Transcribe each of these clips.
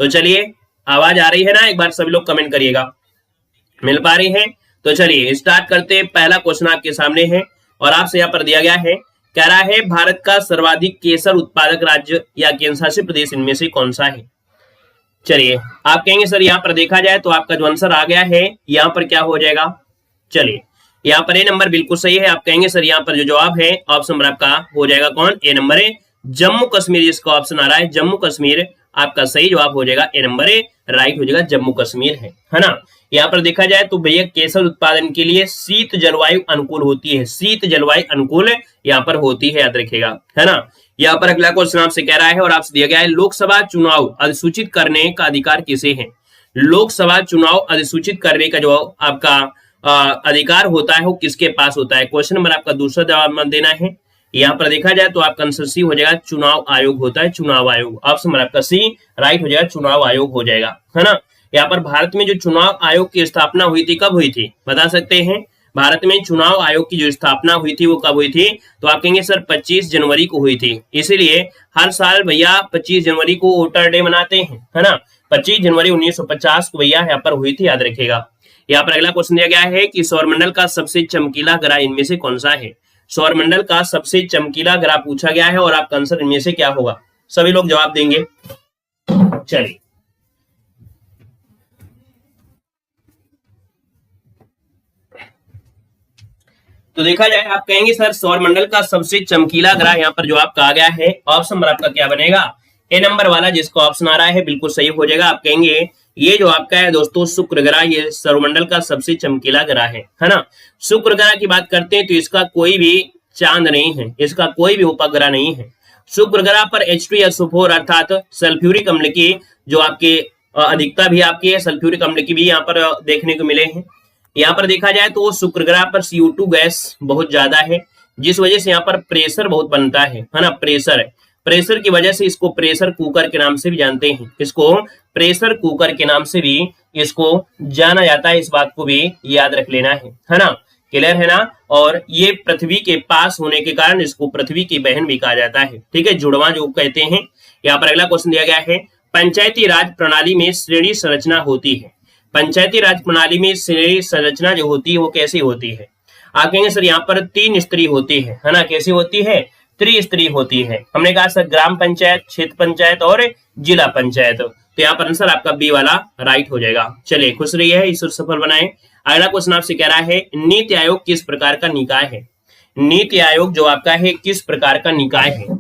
तो चलिए, आवाज आ रही है ना, एक बार सभी लोग कमेंट करिएगा, मिल पा रही है? तो चलिए स्टार्ट करते हैं। पहला क्वेश्चन आपके सामने है और आपसे यहाँ पर दिया गया है, कह रहा है भारत का सर्वाधिक केसर उत्पादक राज्य या केंद्र शासित प्रदेश इनमें से कौन सा है? चलिए आप कहेंगे सर यहाँ पर देखा जाए तो आपका जो आंसर आ गया है यहाँ पर क्या हो जाएगा? चलिए यहाँ पर ए नंबर बिल्कुल सही है। आप कहेंगे सर यहाँ पर जो जवाब है ऑप्शन नंबर आपका हो जाएगा कौन? ए नंबर है, जम्मू कश्मीर। जिसका ऑप्शन आ रहा है जम्मू कश्मीर, आपका सही जवाब हो जाएगा ए नंबर ए, राइट हो जाएगा, जम्मू कश्मीर है ना। यहाँ पर देखा जाए तो भैया केसर उत्पादन के लिए शीत जलवायु अनुकूल होती है, शीत जलवायु अनुकूल यहाँ पर होती है, याद रखिएगा, है ना। यहाँ पर अगला क्वेश्चन आपसे कह रहा है और आपसे दिया गया है, लोकसभा चुनाव अधिसूचित करने का अधिकार किसे है? लोकसभा चुनाव अधिसूचित करने का जो आपका अधिकार होता है वो किसके पास होता है? क्वेश्चन नंबर आपका दूसरा जवाब देना है। यहाँ पर देखा जाए तो आपका आंसर सी हो जाएगा, चुनाव आयोग होता है, चुनाव आयोग। ऑप्शन नंबर आपका सी राइट हो जाएगा, चुनाव आयोग हो जाएगा, है ना। यहाँ पर भारत में जो चुनाव आयोग की स्थापना हुई थी, कब हुई थी बता सकते हैं? भारत में चुनाव आयोग की जो स्थापना हुई थी वो कब हुई थी? तो आप कहेंगे सर 25 जनवरी को हुई थी। इसीलिए हर साल भैया 25 जनवरी को वोटर डे मनाते हैं, है ना। 25 जनवरी 1950 को भैया यहाँ पर हुई थी, याद रखिएगा। यहाँ पर अगला क्वेश्चन दिया गया है कि सौरमंडल का सबसे चमकीला ग्रह इनमें से कौन सा है? सौरमंडल का सबसे चमकीला ग्रह पूछा गया है और आपका आंसर इनमें से क्या होगा? सभी लोग जवाब देंगे। चलिए तो देखा जाए, आप कहेंगे सर सौरमंडल का सबसे चमकीला ग्रह यहाँ पर जो आपका आ गया है ऑप्शन नंबर आपका क्या बनेगा? ए नंबर वाला, जिसका ऑप्शन आ रहा है बिल्कुल सही हो जाएगा। आप कहेंगे ये जो आपका है दोस्तों शुक्र ग्रह, ये सौरमंडल का सबसे चमकीला ग्रह है ना। शुक्र ग्रह की बात करते हैं तो इसका कोई भी चांद नहीं है, इसका कोई भी उपग्रह नहीं है। शुक्र ग्रह पर H2SO4 अर्थात सल्फ्यूरिक अम्ल की जो आपके अधिकता भी आपकी है, सल्फ्यूरिक अम्ल की भी यहाँ पर देखने को मिले हैं। यहाँ पर देखा जाए तो शुक्र ग्रह पर CO2 गैस बहुत ज्यादा है, जिस वजह से यहाँ पर प्रेशर बहुत बनता है ना। प्रेशर की वजह से इसको प्रेशर कुकर के नाम से भी जानते हैं, इसको प्रेशर कुकर के नाम से भी इसको जाना जाता है। इस बात को भी याद रख लेना है ना, क्लियर है ना। और ये पृथ्वी के पास होने के कारण इसको पृथ्वी की बहन भी कहा जाता है, ठीक है, जुड़वा जो कहते हैं। यहाँ पर अगला क्वेश्चन दिया गया है, पंचायती राज प्रणाली में श्रेणी संरचना होती है। पंचायती राज प्रणाली में श्रेणी संरचना जो होती है वो कैसी होती है? आप कहेंगे सर यहाँ पर 3 स्तरीय होती है ना। कैसी होती है? त्रिस्तरीय होती है। हमने कहा सर ग्राम पंचायत, क्षेत्र पंचायत और जिला पंचायत। तो यहाँ पर आंसर आपका बी वाला राइट हो जाएगा। चलिए खुश रहिए, ईश्वर सफल बनाए। अगला क्वेश्चन आपसे कह रहा है, नीति आयोग किस प्रकार का निकाय है? नीति आयोग जो आपका है किस प्रकार का निकाय है?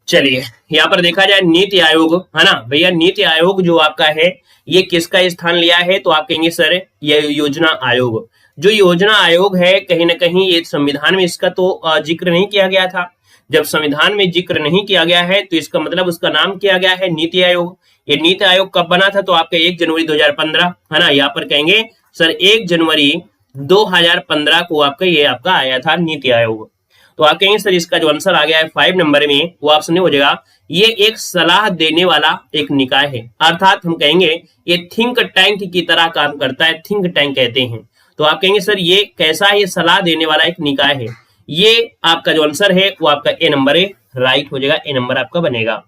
चलिए यहाँ पर देखा जाए नीति आयोग, है ना भैया, नीति आयोग जो आपका है ये किसका स्थान लिया है? तो आप कहेंगे सर ये योजना आयोग। जो योजना आयोग है कहीं ना कहीं ये संविधान में इसका तो जिक्र नहीं किया गया था। जब संविधान में जिक्र नहीं किया गया है तो इसका मतलब उसका नाम किया गया है नीति आयोग। ये नीति आयोग कब बना था? तो आपका 1 जनवरी 2015, है ना। यहाँ पर कहेंगे सर 1 जनवरी 2015 को आपका ये आपका आया था नीति आयोग। तो आप कहेंगे सर इसका जो आंसर आ गया है 5 नंबर में वो ऑप्शन हो जाएगा, ये एक सलाह देने वाला एक निकाय है, अर्थात हम कहेंगे ये थिंक टैंक की तरह काम करता है, थिंक टैंक कहते हैं। तो आप कहेंगे सर ये कैसा है? ये सलाह देने वाला एक निकाय है। ये आपका जो आंसर है वो आपका ए नंबर है, राइट हो जाएगा, ए नंबर आपका बनेगा।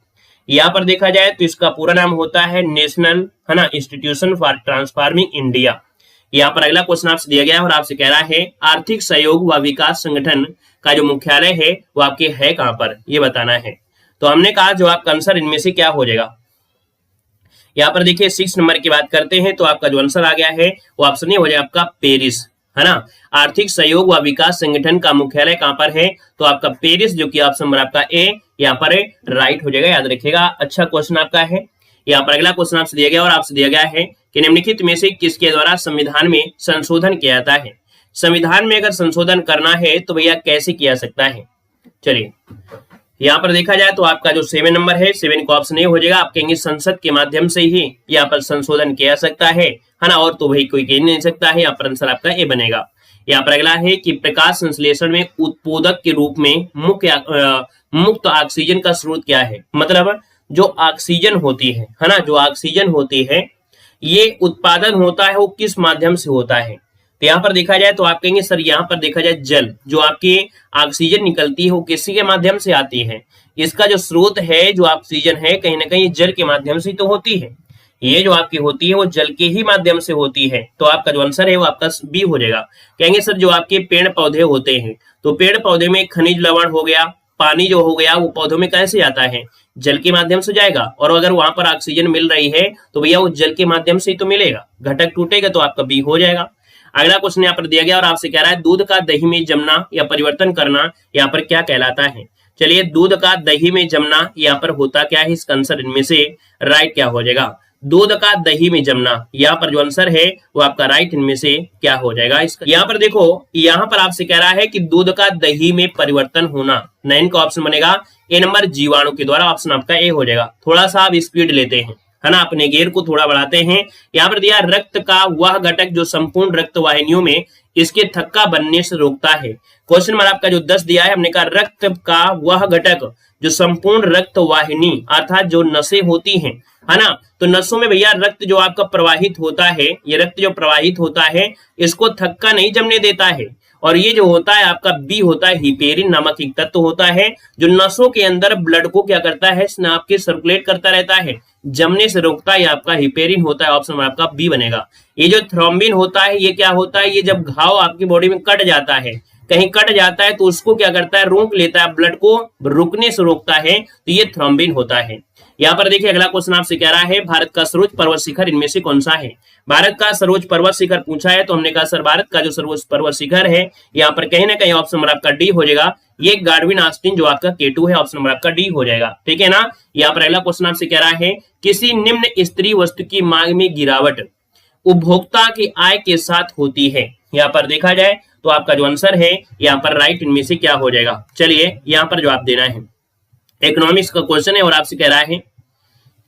यहाँ पर देखा जाए तो इसका पूरा नाम होता है नेशनल, है ना, इंस्टीट्यूशन फॉर ट्रांसफॉर्मिंग इंडिया। यहाँ पर अगला क्वेश्चन आपसे दिया गया है और आपसे कह रहा है, आर्थिक सहयोग व विकास संगठन का जो मुख्यालय है वो आपके है कहां पर? ये बताना है। तो हमने कहा जो आपका आंसर इनमें से क्या हो जाएगा? यहाँ पर देखिए 6 नंबर की बात करते हैं तो आपका जो आंसर आ गया है वो ऑप्शन नहीं हो जाएगा आपका पेरिस, है ना। आर्थिक सहयोग व विकास संगठन का मुख्यालय कहां पर है? तो आपका पेरिस, जो कि ऑप्शन नंबर आपका ए यहाँ पर राइट हो जाएगा, याद रखिएगा। अच्छा क्वेश्चन आपका है। यहाँ पर अगला क्वेश्चन आपसे दिया गया और आपसे दिया गया है कि निम्नलिखित में से किसके द्वारा संविधान में संशोधन किया जाता है? संविधान में अगर संशोधन करना है तो भैया कैसे किया सकता है? चलिए यहाँ पर देखा जाए तो आपका जो 7 नंबर है, 7 का ऑप्शन ए हो जाएगा। आप कहेंगे संसद के माध्यम से ही यहाँ पर संशोधन किया सकता है ना, और तो वही कोई कह नहीं सकता है। यहाँ पर आंसर आपका ए बनेगा। यहाँ पर अगला है कि प्रकाश संश्लेषण में उत्पोदक के रूप में मुक्त ऑक्सीजन का स्रोत क्या है? मतलब जो ऑक्सीजन होती है ना, जो ऑक्सीजन होती है ये उत्पादन होता है वो किस माध्यम से होता है? तो यहाँ पर देखा जाए तो आप कहेंगे सर यहाँ पर देखा जाए जल, जो आपकी ऑक्सीजन निकलती है वो किसी के माध्यम से आती है? इसका जो स्रोत है, जो ऑक्सीजन है, कहीं ना कहीं जल के माध्यम से तो होती है। ये जो आपकी होती है वो जल के ही माध्यम से होती है। तो आपका जो आंसर है वो आपका बी हो जाएगा। कहेंगे सर जो आपके पेड़ पौधे होते हैं, तो पेड़ पौधे में खनिज लवण हो गया, पानी जो हो गया, वो पौधों में कैसे आता है? जल के माध्यम से जाएगा। और अगर वहां पर ऑक्सीजन मिल रही है तो भैया वो जल के माध्यम से ही तो मिलेगा। घटक टूटेगा तो आपका बी हो जाएगा। अगला क्वेश्चन यहाँ पर दिया गया और आपसे कह रहा है दूध का दही में जमना या परिवर्तन करना यहाँ पर क्या कहलाता है? चलिए, दूध का दही में जमना यहाँ पर होता क्या है? इसका आंसर इनमें से राइट क्या हो जाएगा? दूध का दही में जमना, यहाँ पर जो आंसर है वो आपका राइट इनमें से क्या हो जाएगा? इसका यहाँ पर देखो, यहाँ पर आपसे कह रहा है कि दूध का दही में परिवर्तन होना, 9 का ऑप्शन बनेगा ए नंबर जीवाणु के द्वारा। ऑप्शन आपका ए हो जाएगा। थोड़ा सा आप स्पीड लेते हैं, है ना, अपने गियर को थोड़ा बढ़ाते हैं। यहाँ पर दिया रक्त का वह घटक जो संपूर्ण रक्त वाहिनियों में इसके थक्का बनने से रोकता है। क्वेश्चन नंबर आपका जो 10 दिया है, हमने कहा रक्त का वह घटक जो संपूर्ण रक्त वाहिनी अर्थात जो नसें होती हैं, है ना, तो नसों में भैया रक्त जो आपका प्रवाहित होता है, ये रक्त जो प्रवाहित होता है इसको थक्का नहीं जमने देता है। और ये जो होता है आपका बी होता है हिपेरिन नामक एक तत्व होता है जो नसों के अंदर ब्लड को क्या करता है? आपके सर्कुलेट करता रहता है, जमने से रोकता है। आपका हिपेरिन होता है। ऑप्शन आपका बी बनेगा। ये जो थ्रोम्बिन होता है ये क्या होता है? ये जब घाव आपकी बॉडी में कट जाता है, कहीं कट जाता है तो उसको क्या करता है? रोक लेता है, ब्लड को रुकने से रोकता है, तो ये थ्रोम्बिन होता है। यहाँ पर देखिए अगला क्वेश्चन आपसे कह रहा है भारत का सर्वोच्च पर्वत शिखर इनमें से कौन सा है? भारत का सर्वोच्च पर्वत शिखर पूछा है तो हमने कहा सर भारत का जो सर्वोच्च पर्वत शिखर है यहाँ पर कहीं ना कहीं ऑप्शन नंबर आपका डी हो जाएगा। ये गार्डविन ऑस्टिन जो आपका K2 है, ऑप्शन नंबर आपका डी हो जाएगा। ठीक है ना। यहाँ पर अगला क्वेश्चन आपसे कह रहा है किसी निम्न स्तरीय वस्तु की मांग में गिरावट उपभोक्ता की आय के साथ होती है। यहाँ पर देखा जाए तो आपका जो आंसर है यहाँ पर राइट इनमें से क्या हो जाएगा? चलिए यहाँ पर जवाब देना है। इकोनॉमिक्स का क्वेश्चन है और आपसे कह रहा है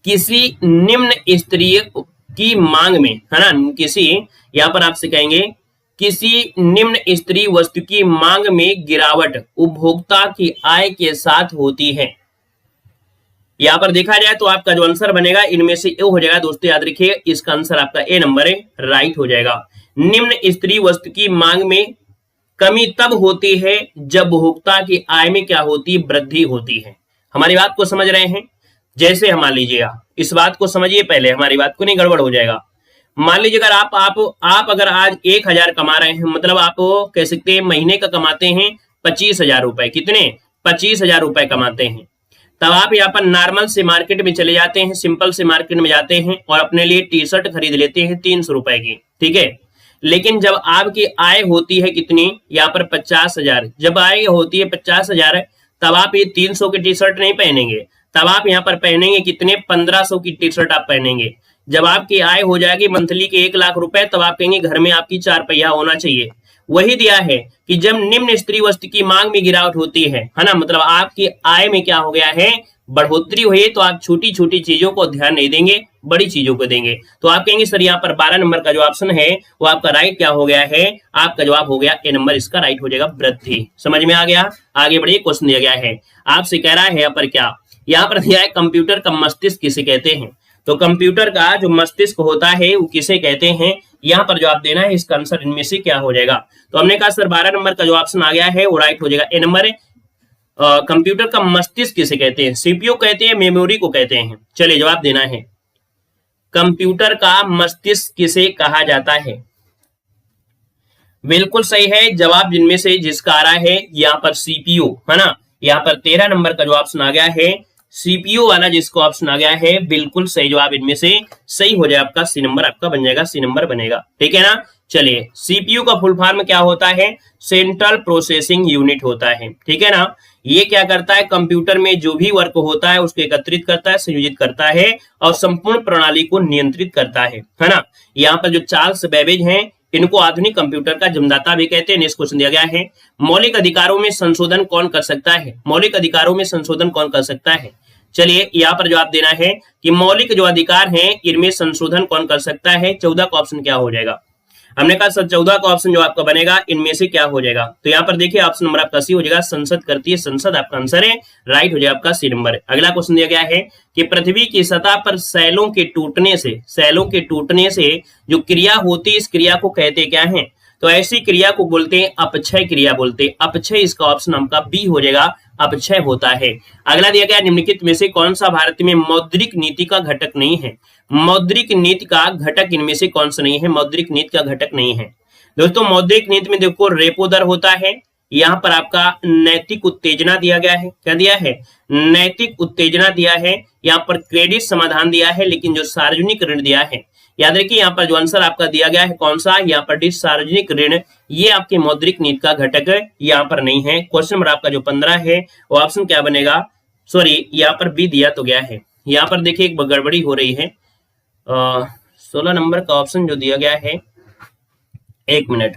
किसी निम्न स्तरीय की मांग में, है ना, किसी, यहाँ पर आपसे कहेंगे किसी निम्न स्तरीय वस्तु की मांग में गिरावट उपभोक्ता की आय के साथ होती है। यहाँ पर देखा जाए तो आपका जो आंसर बनेगा इनमें से ए हो जाएगा। दोस्तों याद रखिए इसका आंसर आपका ए नंबर है, राइट हो जाएगा। निम्न स्तरीय वस्तु की मांग में कमी तब होती है जब उपभोक्ता की आय में क्या होती है? वृद्धि होती है। हमारी बात को समझ रहे हैं? जैसे मान लीजिए आप इस बात को समझिए पहले, हमारी बात को नहीं गड़बड़ हो जाएगा। मान लीजिए अगर आप अगर आज 1000 कमा रहे हैं, मतलब आप कह सकते हैं महीने का कमाते हैं 25,000 रुपए। कितने? 25,000 रुपए कमाते हैं। तब आप यहाँ पर नॉर्मल से मार्केट में चले जाते हैं, सिंपल से मार्केट में जाते हैं और अपने लिए टी शर्ट खरीद लेते हैं 300 रुपए की। ठीक है। लेकिन जब आपकी आय होती है कितनी? यहाँ पर 50,000। जब आय होती है 50,000 तब आप ये 300 की टी शर्ट नहीं पहनेंगे, तब आप यहाँ पर पहनेंगे कितने? 1500 की टी शर्ट आप पहनेंगे। जब आपकी आय हो जाएगी मंथली के 1 लाख रुपए तब आप कहेंगे घर में आपकी 4 पहिया होना चाहिए। वही दिया है कि जब निम्न स्तरीय वस्तु की मांग में गिरावट होती है ना, मतलब आपकी आय में क्या हो गया है? बढ़ोतरी हुई, तो आप छोटी छोटी चीजों को ध्यान नहीं देंगे, बड़ी चीजों को देंगे। तो आप कहेंगे सर यहाँ पर 12 नंबर का जो ऑप्शन है वो आपका राइट क्या हो गया है? आपका जवाब हो गया ए नंबर, इसका राइट हो जाएगा वृद्धि। समझ में आ गया? आगे बढ़िए, क्वेश्चन दिया गया है आपसे कह रहा है यहाँ पर क्या? यहाँ पर दिया है कंप्यूटर का मस्तिष्क किसे कहते हैं? तो कंप्यूटर का जो मस्तिष्क होता है वो किसे कहते हैं? यहाँ पर जवाब देना है। इसका आंसर इनमें से क्या हो जाएगा? तो हमने कहा सर 12 नंबर का जो ऑप्शन आ गया है वो राइट हो जाएगा, ए नंबर। कंप्यूटर का मस्तिष्क किसे कहते हैं? सीपीयू कहते हैं, मेमोरी को कहते हैं। चलिए जवाब देना है, कंप्यूटर का मस्तिष्क किसे कहा जाता है? बिल्कुल सही है जवाब जिनमें से जिसका आ रहा है यहाँ पर सीपीयू, है ना। यहाँ पर 13 नंबर का जो ऑप्शन आ गया है सीपीयू वाला जिसको ऑप्शन आ गया है, बिल्कुल सही जवाब इनमें से सही हो जाए आपका सी नंबर आपका बन जाएगा, सी नंबर बनेगा। ठीक है ना। चलिए सीपीयू का फुल फॉर्म क्या होता है? सेंट्रल प्रोसेसिंग यूनिट होता है। ठीक है ना। ये क्या करता है? कंप्यूटर में जो भी वर्क होता है उसको एकत्रित करता है, संयोजित करता है और संपूर्ण प्रणाली को नियंत्रित करता है ना। यहाँ पर जो चार्ल्स बेबेज हैं इनको आधुनिक कंप्यूटर का जन्मदाता भी कहते हैं। नेक्स्ट क्वेश्चन दिया गया है मौलिक अधिकारों में संशोधन कौन कर सकता है? मौलिक अधिकारों में संशोधन कौन कर सकता है? चलिए यहाँ पर जवाब देना है कि मौलिक जो अधिकार हैं इनमें संशोधन कौन कर सकता है? 14 का ऑप्शन क्या हो जाएगा? हमने कहा सर 14 का ऑप्शन जो आपका बनेगा इनमें से क्या हो जाएगा? तो यहाँ पर देखिए ऑप्शन नंबर आपका सी हो जाएगा, संसद करती है। संसद आपका आंसर है, राइट हो जाएगा आपका सी नंबर। अगला क्वेश्चन दिया गया है कि पृथ्वी की सतह पर सैलों के टूटने से जो क्रिया होती है इस क्रिया को कहते क्या है? तो ऐसी क्रिया को बोलते हैं अपक्षय क्रिया बोलते हैं। अपक्षय इसका ऑप्शन आपका बी हो जाएगा, अपक्षय होता है। अगला दिया गया निम्नलिखित में से कौन सा भारत में मौद्रिक नीति का घटक नहीं है? मौद्रिक नीति का घटक इनमें से कौन सा नहीं है? मौद्रिक नीति का घटक नहीं है दोस्तों। मौद्रिक नीति में देखो रेपो दर होता है, यहाँ पर आपका नैतिक उत्तेजना दिया गया है। क्या दिया है? नैतिक उत्तेजना दिया है। यहाँ पर क्रेडिट समाधान दिया है, लेकिन जो सार्वजनिक ऋण दिया है, याद रखिए यहाँ पर जो आंसर आपका दिया गया है कौन सा, यहाँ पर सार्वजनिक ऋण, ये आपके मौद्रिक नीति का घटक यहाँ पर नहीं है। क्वेश्चन नंबर आपका जो 15 है वो ऑप्शन क्या बनेगा? सॉरी, यहाँ पर बी दिया तो गया है। यहाँ पर देखिए एक गड़बड़ी हो रही है। 16 नंबर का ऑप्शन जो दिया गया है, एक मिनट,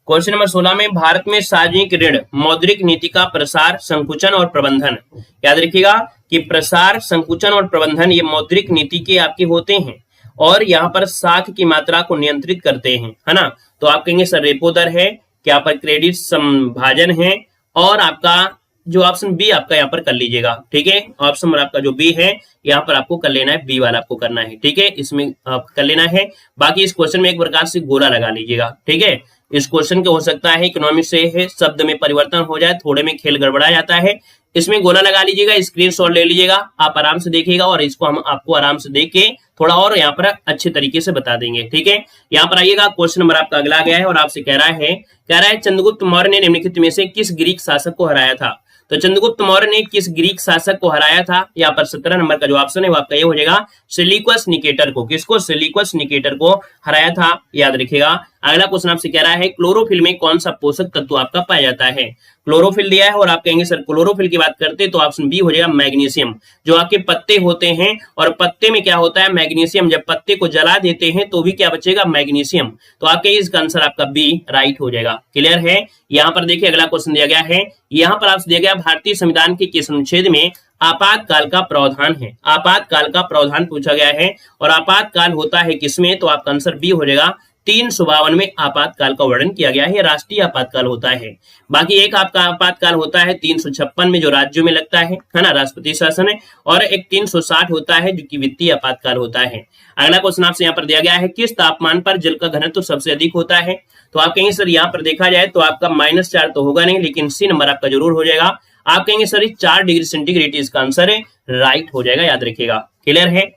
क्वेश्चन नंबर 16 में भारत में सार्वजनिक ऋण मौद्रिक नीति का प्रसार, संकुचन और प्रबंधन, याद रखिएगा कि प्रसार, संकुचन और प्रबंधन ये मौद्रिक नीति के आपके होते हैं और यहाँ पर साख की मात्रा को नियंत्रित करते हैं, है ना। तो आप कहेंगे सर रेपो दर है, क्या पर क्रेडिट संभाजन है, और आपका जो ऑप्शन बी आपका यहाँ पर कर लीजिएगा, ठीक है। ऑप्शन नंबर आपका जो बी है यहाँ पर आपको कर लेना है, बी वाला आपको करना है, ठीक है, इसमें आप कर लेना है। बाकी इस क्वेश्चन में एक प्रकार से गोला लगा लीजिएगा, ठीक है। इस क्वेश्चन को हो सकता है इकोनॉमिक्स से है, शब्द में परिवर्तन हो जाए, थोड़े में खेल गड़बड़ा जाता है, इसमें गोला लगा लीजिएगा, स्क्रीनशॉट ले लीजिएगा, आप आराम से देखिएगा और इसको हम आपको आराम से देख के थोड़ा और यहाँ पर अच्छे तरीके से बता देंगे, ठीक है। यहाँ पर आइएगा, क्वेश्चन नंबर आपका अगला गया है और आपसे कह रहा है चंद्रगुप्त मौर्य ने निम्नलिखित में से किस ग्रीक शासक को हराया था? तो चंद्रगुप्त मौर्य ने किस ग्रीक शासक को हराया था? यहाँ पर 17 नंबर का जो ऑप्शन है वो आपका ये हो जाएगा, सेल्यूकस निकेटर को। किसको? सेल्यूकस निकेटर को हराया था, याद रखिएगा। अगला क्वेश्चन आपसे कह रहा है क्लोरोफिल में कौन सा पोषक तत्व आपका पाया जाता है? क्लोरोफिल दिया है और आप कहेंगे सर क्लोरोफिल की बात करते तो ऑप्शन बी हो जाएगा मैग्नीशियम। जो आपके पत्ते होते हैं और पत्ते में क्या होता है? मैग्नीशियम। जब पत्ते को जला देते हैं तो भी क्या बचेगा? मैग्नीशियम। तो आपके इसका आंसर आपका बी राइट हो जाएगा। क्लियर है? यहाँ पर देखिए अगला क्वेश्चन दिया गया है, यहाँ पर आपसे दिया गया भारतीय संविधान के किस अनुच्छेद में आपातकाल का प्रावधान है? आपातकाल का प्रावधान पूछा गया है और आपातकाल होता है किसमें? तो आपका आंसर बी हो जाएगा, 352 में आपातकाल का वर्णन किया गया है, राष्ट्रीय आपातकाल होता है। बाकी एक आपका आपातकाल होता है 356 में जो राज्यों में लगता है ना, राष्ट्रपति शासन है, और एक 360 होता है जो कि वित्तीय आपातकाल होता है। अगला क्वेश्चन आपसे यहाँ पर दिया गया है किस तापमान पर जल का घनत्व तो सबसे अधिक होता है? तो आप कहेंगे सर यहाँ पर देखा जाए तो आपका -4 तो होगा नहीं, लेकिन सी नंबर आपका जरूर हो जाएगा। आप कहेंगे सर 4 डिग्री सेंटीग्रेड इसका आंसर है, राइट हो जाएगा, याद रखिएगा। क्लियर है?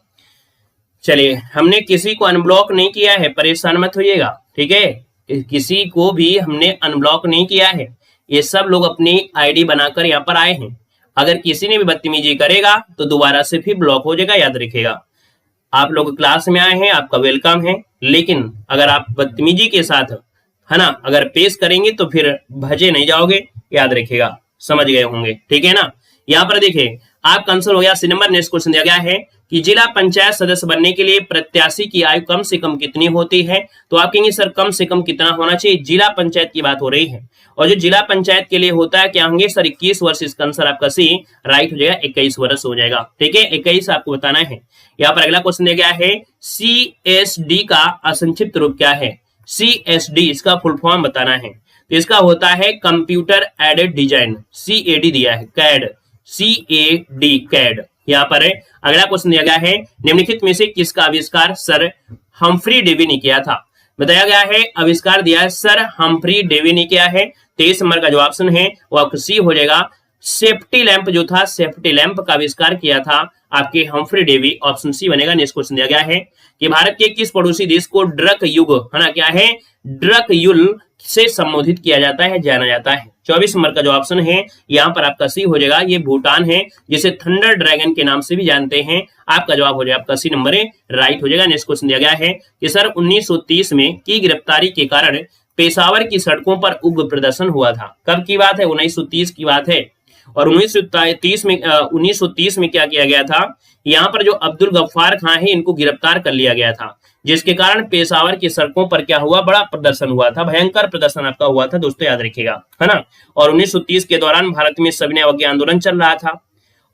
चलिए, हमने किसी को अनब्लॉक नहीं किया है, परेशान मत होइएगा, ठीक है। किसी को भी हमने अनब्लॉक नहीं किया है, ये सब लोग अपनी आईडी बनाकर यहाँ पर आए हैं। अगर किसी ने भी बदतमीजी करेगा तो दोबारा से फिर ब्लॉक हो जाएगा, याद रखिएगा। आप लोग क्लास में आए हैं, आपका वेलकम है, लेकिन अगर आप बदतमीजी के साथ, है ना, अगर पेश करेंगे तो फिर भजे नहीं जाओगे, याद रखिएगा। समझ गए होंगे, ठीक है ना। यहाँ पर देखिए आपका आंसर हो गया सी नंबर। नेक्स्ट क्वेश्चन दिया गया है कि जिला पंचायत सदस्य बनने के लिए प्रत्याशी की आयु कम से कम कितनी होती है? तो आप कहेंगे सर कम से कम कितना होना चाहिए? जिला पंचायत की बात हो रही है, और जो जिला पंचायत के लिए होता है क्या होंगे सर? 21 वर्ष। इसका आंसर आपका सी राइट हो जाएगा, 21 वर्ष हो जाएगा, ठीक है। 21 आपको बताना है। यहाँ पर अगला क्वेश्चन दिया गया है CSD का असंक्षिप्त रूप क्या है? CSD इसका फुल फॉर्म बताना है। तो इसका होता है कंप्यूटर एडेड डिजाइन, CAD दिया है, कैड, CAD, कैड यहाँ पर है। अगला क्वेश्चन दिया गया है निम्नलिखित में से किसका आविष्कार सर हम्फ्री डेवी ने किया था? बताया गया है आविष्कार दिया है सर हम्फ्री डेवी ने किया है। 23 नंबर का जो ऑप्शन है वो आपका सी हो जाएगा। सेफ्टी लैंप जो था, सेफ्टी लैंप का आविष्कार किया था आपके हम्फ्री डेवी, ऑप्शन सी बनेगा। नेक्स्ट क्वेश्चन दिया गया है कि भारत के किस पड़ोसी देश को ड्रक युग, है ना, क्या है? ड्रक युग से संबोधित किया जाता है, जाना जाता है। 24 नंबर का जो ऑप्शन है यहाँ पर आपका सी हो जाएगा, ये भूटान है, जिसे थंडर ड्रैगन के नाम से भी जानते हैं। आपका जवाब हो जाएगा आपका सी नंबर है, राइट हो जाएगा। नेक्स्ट क्वेश्चन दिया गया है कि सर 1930 में की गिरफ्तारी के कारण पेशावर की सड़कों पर उग्र प्रदर्शन हुआ था। कब की बात है? 1930 की बात है। और 1930 में क्या किया गया था? यहाँ पर जो अब्दुल गफ्फार खान है इनको गिरफ्तार कर लिया गया था, जिसके कारण पेशावर की सड़कों पर क्या हुआ? बड़ा प्रदर्शन हुआ था, भयंकर प्रदर्शन आपका हुआ था दोस्तों, याद रखिएगा, है ना। और 1930 के दौरान भारत में सविनय अवज्ञा आंदोलन चल रहा था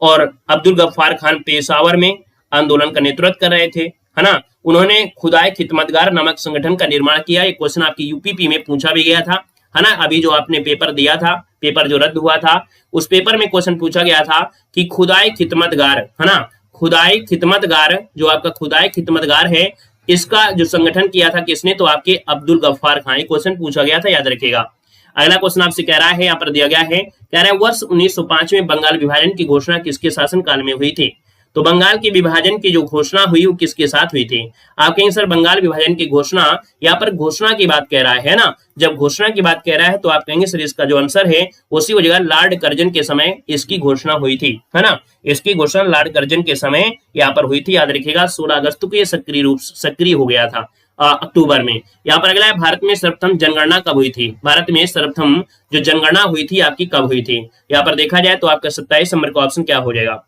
और अब्दुल गफ्फार खान पेशावर में आंदोलन का नेतृत्व कर रहे थे, है ना। उन्होंने खुदाई खिदमतगार नामक संगठन का निर्माण किया। एक क्वेश्चन आपकी यूपीपी में पूछा भी गया था, है ना। अभी जो आपने पेपर दिया था, पेपर जो रद्द हुआ था, उस पेपर में क्वेश्चन पूछा गया था कि खुदाई खिदमतगार, है ना, खुदाई खिदमतगार, जो आपका खुदाई खिदमतगार है, इसका जो संगठन किया था किसने, तो आपके अब्दुल गफ्फार खान। ये क्वेश्चन पूछा गया था, याद रखिएगा। अगला क्वेश्चन आपसे कह रहा है, यहाँ पर दिया गया है, कह रहा है वर्ष 1905 में बंगाल विभाजन की घोषणा किसके शासनकाल में हुई थी। तो बंगाल के विभाजन की जो घोषणा हुई वो किसके साथ हुई थी। आप कहेंगे सर बंगाल विभाजन की घोषणा, यहाँ पर घोषणा की बात कह रहा है ना, जब घोषणा की बात कह रहा है तो आप कहेंगे सर इसका जो आंसर है उसी हो जाएगा, लॉर्ड कर्जन के समय इसकी घोषणा हुई थी, है ना। इसकी घोषणा लॉर्ड कर्जन के समय यहाँ पर हुई थी, याद रखिएगा। 16 अगस्त को ये सक्रिय हो गया था अक्टूबर में। यहाँ पर अगला है, भारत में सर्वप्रथम जनगणना कब हुई थी। भारत में सर्वप्रथम जो जनगणना हुई थी आपकी कब हुई थी। यहाँ पर देखा जाए तो आपका 27 नंबर का ऑप्शन क्या हो जाएगा,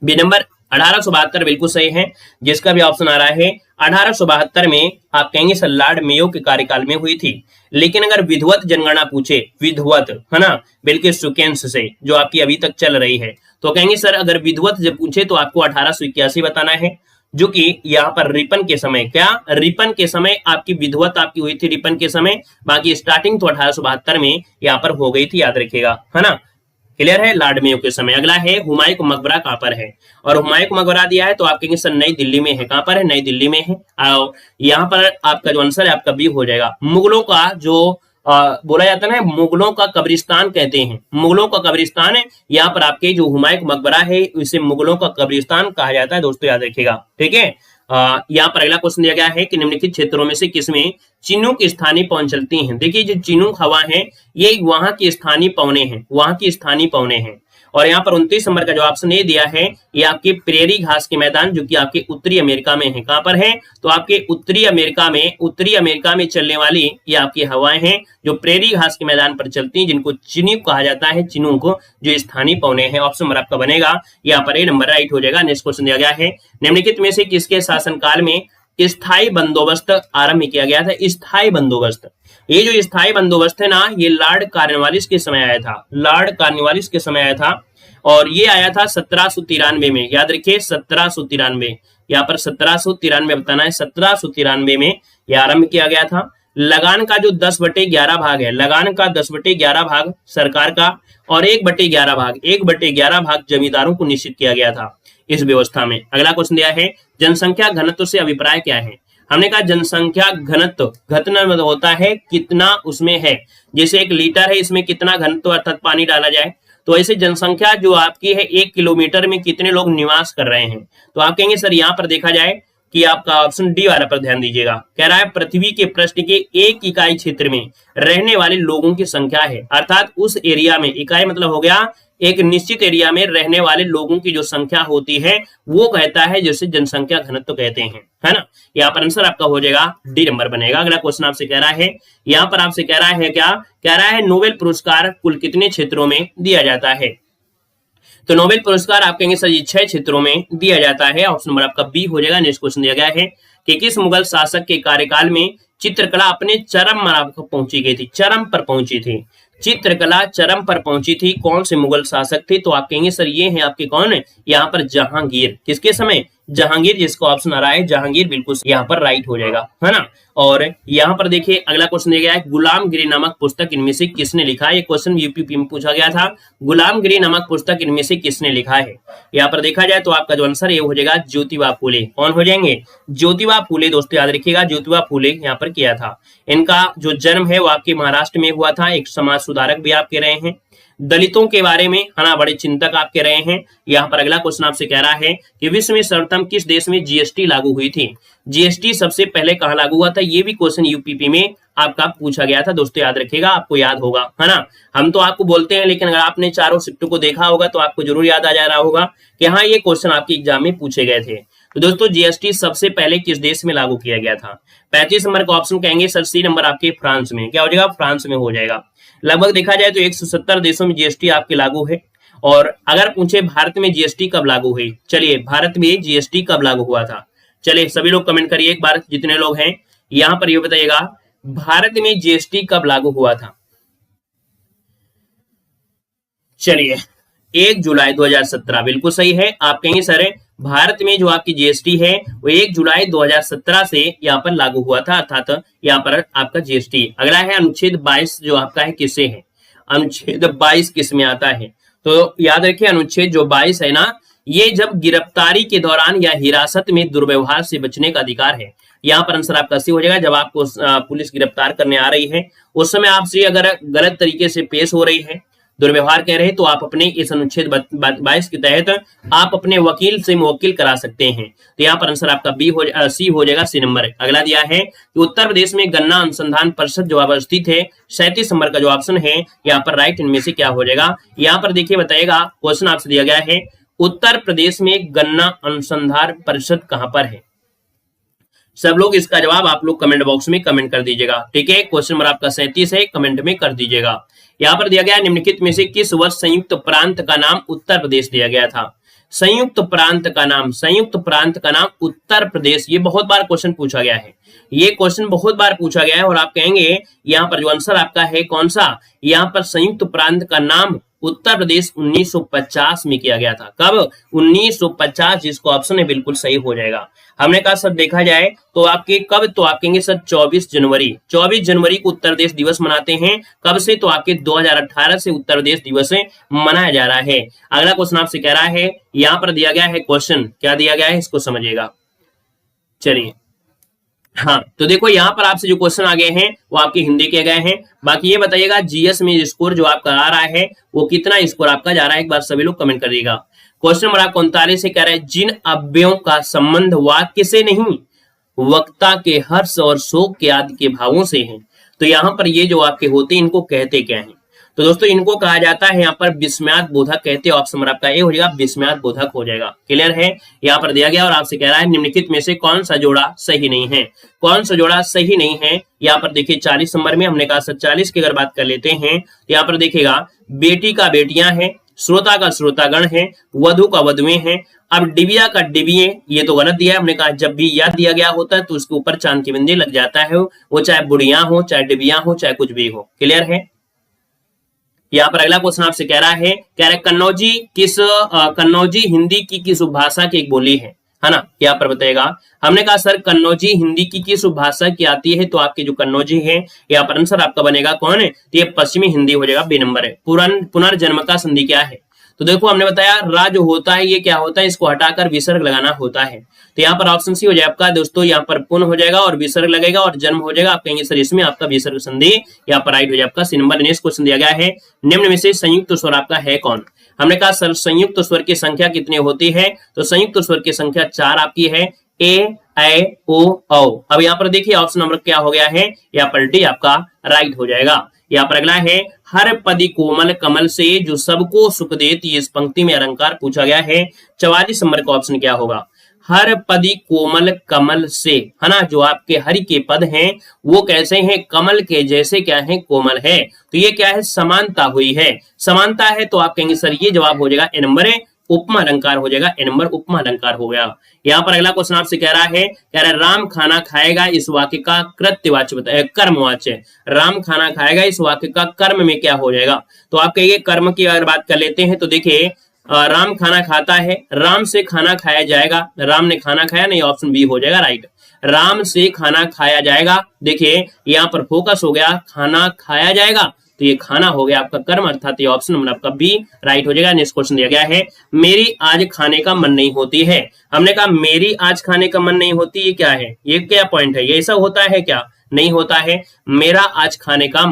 बी नंबर 1872 बिल्कुल सही है। जिसका भी ऑप्शन आ रहा है 1872 में आप कहेंगे सर लॉर्ड मेयो के कार्यकाल में हुई थी। लेकिन अगर विधिवत जनगणना पूछे, विधिवत, है ना, बिल्कुल सुकेंस से जो आपकी अभी तक चल रही है, तो कहेंगे सर अगर विधिवत जब पूछे तो आपको 1881 बताना है, जो कि यहाँ पर रिपन के समय, क्या रिपन के समय आपकी विधिवत आपकी हुई थी रिपन के समय। बाकी स्टार्टिंग तो 1872 में यहाँ पर हो गई थी, याद रखिएगा, है ना। क्लियर है, लॉर्ड मेयो के समय। अगला है हुमायूं का मकबरा कहां पर है, और हुमायूं का मकबरा दिया है तो आप कहेंगे सर नई दिल्ली में है। कहां पर है, नई दिल्ली में है। यहाँ पर आपका जो आंसर है आपका बी हो जाएगा। मुगलों का जो बोला जाता है ना, मुगलों का कब्रिस्तान कहते हैं, मुगलों का कब्रिस्तान है। यहाँ पर आपके जो हुमायूं का मकबरा है इसे मुगलों का कब्रिस्तान कहा जाता है, दोस्तों याद रखिएगा, ठीक है। यहाँ पर अगला क्वेश्चन दिया गया है कि निम्नलिखित क्षेत्रों में से किसमें चिनूक स्थानीय पवन चलती हैं। देखिए जो चिनूक हवा है ये वहां की स्थानीय पवने हैं, वहां की स्थानीय पवने हैं। और यहाँ पर 29 नंबर का जो ऑप्शन ए दिया है ये आपके प्रेरी घास के मैदान, जो कि आपके उत्तरी अमेरिका में है। कहां पर है, तो आपके उत्तरी अमेरिका में चलने वाली ये आपकी हवाएं हैं जो प्रेरी घास के मैदान पर चलती हैं, जिनको चिनूक कहा जाता है, चिनूक जो स्थानीय पवने हैं। ऑप्शन नंबर आपका बनेगा यहाँ पर ए नंबर राइट हो जाएगा। नेक्स्ट क्वेश्चन दिया गया है, निम्नलिखित में से किसके शासनकाल में स्थायी बंदोबस्त आरंभ किया गया था। स्थायी बंदोबस्त, ये जो स्थायी बंदोबस्त है ना, ये लॉर्ड कॉर्नवालिस के समय आया था, लॉर्ड कॉर्नवालिस के समय आया था, और ये आया था 1793 में। याद रखिए 1793, यहाँ पर 1793 बताना है, 1793 में यह आरंभ किया गया था। लगान का जो 10/11 भाग है, लगान का 10/11 भाग सरकार का, और 1/11 भाग जमींदारों को निश्चित किया गया था इस व्यवस्था में। अगला क्वेश्चन दिया है, जनसंख्या घनत्व से अभिप्राय क्या है। हमने कहा जनसंख्या घनत्व, घनत्व होता है कितना उसमें है, जैसे 1 लीटर है इसमें कितना घनत्व अर्थात पानी डाला जाए, तो ऐसे जनसंख्या जो आपकी है 1 किलोमीटर में कितने लोग निवास कर रहे हैं। तो आप कहेंगे सर यहाँ पर देखा जाए कि आपका ऑप्शन डी वाला पर ध्यान दीजिएगा। कह रहा है पृथ्वी के पृष्ठ के 1 इकाई क्षेत्र में रहने वाले लोगों की संख्या है, अर्थात उस एरिया में, इकाई मतलब हो गया एक निश्चित एरिया में रहने वाले लोगों की जो संख्या होती है वो कहता है जिसे जनसंख्या घनत्व कहते हैं, है ना। यहाँ पर आंसर आपका हो जाएगा डी नंबर बनेगा। अगला क्वेश्चन आपसे कह रहा है, यहाँ पर आपसे कह रहा है क्या, कह रहा है नोबेल पुरस्कार कुल कितने क्षेत्रों में दिया जाता है। तो नोबेल पुरस्कार आप कहेंगे सर 6 क्षेत्रों में दिया जाता है। ऑप्शन नंबर आपका बी हो जाएगा। नेक्स्ट क्वेश्चन दिया गया है कि किस मुगल शासक के कार्यकाल में चित्रकला अपने चरम पर पहुंची गई थी, चरम पर पहुंची थी, चित्रकला चरम पर पहुंची थी। कौन से मुगल शासक थे, तो आप कहेंगे सर ये हैं आपके कौन है, यहाँ पर जहांगीर। किसके समय, जहांगीर, जिसको ऑप्शन आ रहा है जहांगीर, बिल्कुल यहाँ पर राइट हो जाएगा, है ना। और यहाँ पर देखिए अगला क्वेश्चन दिया गया है, गुलामगिरी नामक पुस्तक इनमें से किसने लिखा है। ये क्वेश्चन यूपीपी में पूछा गया था, गुलामगिरी नामक पुस्तक इनमें से किसने लिखा है। यहाँ पर देखा जाए तो आपका जो आंसर ये हो जाएगा ज्योतिबा फूले। कौन हो जाएंगे, ज्योतिबा फूले। दोस्तों याद रखिएगा ज्योतिबा फूले यहाँ पर किया था। इनका जो जन्म है वो आपके महाराष्ट्र में हुआ था। एक समाज सुधारक भी आपके रहे हैं, दलितों के बारे में, है ना, बड़े चिंतक आपके रहे हैं। यहाँ पर अगला क्वेश्चन आपसे कह रहा है कि विश्व में सर्वप्रथम किस देश में जीएसटी लागू हुई थी। जीएसटी सबसे पहले कहाँ लागू हुआ था, ये भी क्वेश्चन यूपीपी में आपका पूछा गया था। दोस्तों याद रखिएगा, आपको याद होगा, है ना। हम तो आपको बोलते हैं, लेकिन अगर आपने चारों शिफ्ट को देखा होगा तो आपको जरूर याद आ जा रहा होगा कि हाँ ये क्वेश्चन आपके एग्जाम में पूछे गए थे। तो दोस्तों जीएसटी सबसे पहले किस देश में लागू किया गया था। 35 नंबर का ऑप्शन कहेंगे सर सी नंबर आपके फ्रांस में। क्या हो जाएगा, फ्रांस में हो जाएगा। लगभग देखा जाए तो 170 देशों में जीएसटी आपके लागू है। और अगर पूछे भारत में जीएसटी कब लागू हुई, चलिए भारत में जीएसटी कब लागू हुआ था। चलिए सभी लोग कमेंट करिए एक बार, जितने लोग हैं यहाँ पर ये बताइएगा भारत में जीएसटी कब लागू हुआ था। चलिए 1 जुलाई 2017 बिल्कुल सही है। आप कहेंगे सर भारत में जो आपकी जीएसटी है वो 1 जुलाई 2017 से यहाँ पर लागू हुआ था, अर्थात यहाँ पर आपका जीएसटी। अगला है अनुच्छेद 22 जो आपका है किससे है, अनुच्छेद 22 किस में आता है। तो याद रखिए अनुच्छेद जो 22 है ना, ये जब गिरफ्तारी के दौरान या हिरासत में दुर्व्यवहार से बचने का अधिकार है। यहाँ पर आंसर आपका सी हो जाएगा। जब आपको पुलिस गिरफ्तार करने आ रही है, उस समय आपसे अगर गलत तरीके से पेश हो रही है, दुर्व्यवहार कह रहे हैं, तो आप अपने इस अनुच्छेद 22 के तहत आप अपने वकील से मुवक्किल करा सकते हैं। तो यहाँ पर आंसर आपका सी हो जाएगा, सी नंबर। अगला दिया है कि उत्तर प्रदेश में गन्ना अनुसंधान परिषद जो अवस्थित है, 37 नंबर का जो ऑप्शन है यहाँ पर राइट इनमें से क्या हो जाएगा। यहाँ पर देखिए बताएगा, क्वेश्चन आपसे दिया गया है उत्तर प्रदेश में गन्ना अनुसंधान परिषद कहां पर है। सब लोग इसका जवाब आप लोग कमेंट बॉक्स में कमेंट कर दीजिएगा, ठीक है। क्वेश्चन नंबर आपका 37 है, कमेंट में कर दीजिएगा। यहाँ पर दिया गया निम्नलिखित में से किस वर्ष संयुक्त प्रांत का नाम उत्तर प्रदेश दिया गया था। संयुक्त प्रांत का नाम उत्तर प्रदेश। ये बहुत बार क्वेश्चन पूछा गया है, ये क्वेश्चन बहुत बार पूछा गया है और आप कहेंगे यहाँ पर जो आंसर आपका है कौन सा, यहाँ पर संयुक्त प्रांत का नाम उत्तर प्रदेश 1950 में किया गया था। कब? 1950, जिसको ऑप्शन है बिल्कुल सही हो जाएगा। हमने कहा सर देखा जाए तो आपके कब, तो आप कहेंगे सर 24 जनवरी को उत्तर प्रदेश दिवस मनाते हैं। कब से? तो आपके 2018 से उत्तर प्रदेश दिवस मनाया जा रहा है। अगला क्वेश्चन आपसे कह रहा है, यहाँ पर दिया गया है क्वेश्चन, क्या दिया गया है इसको समझिएगा। चलिए हाँ, तो देखो यहाँ पर आपसे जो क्वेश्चन आ गए हैं वो आपके हिंदी के गए हैं। बाकी ये बताइएगा जीएस में स्कोर जो आपका आ रहा है वो कितना स्कोर आपका जा रहा है, एक बार सभी लोग कमेंट कर दीजिएगा। क्वेश्चन नंबर 39 से कह रहा है, जिन अव्ययों का संबंध वाक्य से नहीं वक्ता के हर्ष और शोक के आदि के भावों से है, तो यहाँ पर ये जो वाक्य होते हैं इनको कहते क्या है। तो दोस्तों इनको कहा जाता है यहाँ पर विस्मयात बोधक कहते हैं। ऑप्शन नंबर आपका ए हो जाएगा, विस्मयात बोधक हो जाएगा। क्लियर है, यहाँ पर दिया गया और आपसे कह रहा है निम्नलिखित में से कौन सा जोड़ा सही नहीं है। कौन सा जोड़ा सही नहीं है, यहाँ पर देखिए 40 नंबर में हमने कहा 40 की अगर बात कर लेते हैं तो यहाँ पर देखिएगा बेटी का बेटियां हैं, श्रोता का श्रोतागण है, वधु का वधुएं हैं। अब डिबिया का डिबिये ये तो गलत दिया है। हमने कहा जब भी यह दिया गया होता है तो उसके ऊपर चांद की बिंदी लग जाता है, वो चाहे बुढ़िया हो, चाहे डिबिया हो, चाहे कुछ भी हो। क्लियर है। यहाँ पर अगला क्वेश्चन आपसे कह रहा है, कन्नौजी हिंदी की किस उपभाषा की एक बोली है ना, यहाँ पर बताएगा। हमने कहा सर कन्नौजी हिंदी की किस उपभाषा की आती है, तो आपके जो कन्नौजी है यहाँ पर आंसर आपका बनेगा कौन है, तो ये पश्चिमी हिंदी हो जाएगा, बी नंबर है। पुनर्जन्म का संधि क्या है, तो देखो हमने बताया रा जो होता है ये क्या होता है, इसको हटाकर विसर्ग लगाना होता है। तो यहाँ पर ऑप्शन सी हो जाए आपका दोस्तों, यहाँ पर पुनः हो जाएगा और विसर्ग लगेगा और जन्म हो जाएगा। आप कहेंगे सर इसमें आपका विसर्ग संधि यहाँ पर राइट हो जाए आपका सी नंबर। नेक्स्ट क्वेश्चन दिया गया है, निम्न में से संयुक्त स्वर आपका है कौन। हमने कहा सर संयुक्त स्वर की संख्या कितनी होती है, तो संयुक्त स्वर की संख्या 4 आपकी है, ए ऐ ओ औ। अब यहाँ पर देखिए ऑप्शन नंबर क्या हो गया है, यहाँ पर डी आपका राइट हो जाएगा। यहाँ पर अगला है, हर पदी कोमल कमल से जो सबको सुख देती, इस पंक्ति में अलंकार पूछा गया है। 44 नंबर का ऑप्शन क्या होगा, हर पदी कोमल कमल से, है ना। जो आपके हरि के पद हैं वो कैसे हैं, कमल के जैसे क्या है, कोमल है। तो ये क्या है, समानता हुई है। समानता है तो आप कहेंगे सर ये जवाब हो जाएगा ए नंबर है, उपमा अलंकार हो जाएगा, ए नंबर उपमा अलंकार हो गया। यहाँ पर अगला क्वेश्चन आपसे कह रहा है राम खाना खाएगा, इस वाक्य का कृत्यवाच्य बताए, कर्मवाच्य। राम खाना खाएगा इस वाक्य का कर्म में क्या हो जाएगा, तो आप कहिए कर्म की अगर बात कर लेते हैं तो देखिए राम खाना खाता है, राम से खाना खाया जाएगा, राम ने खाना खाया नहीं, ऑप्शन बी हो जाएगा राइट। राम से खाना खाया जाएगा, देखिए यहाँ पर फोकस हो गया, खाना खाया जाएगा, तो ये खाना हो गया आपका कर्म, अर्थात ये ऑप्शन नंबर आपका बी राइट हो जाएगा। नेक्स्ट क्वेश्चन दिया गया है, मेरी आज खाने का मन नहीं होती है। हमने कहा मेरी आज खाने का मन नहीं होती, ये क्या है, ये क्या पॉइंट है, ये ऐसा होता है क्या, नहीं होता है। मेरा आज खाने का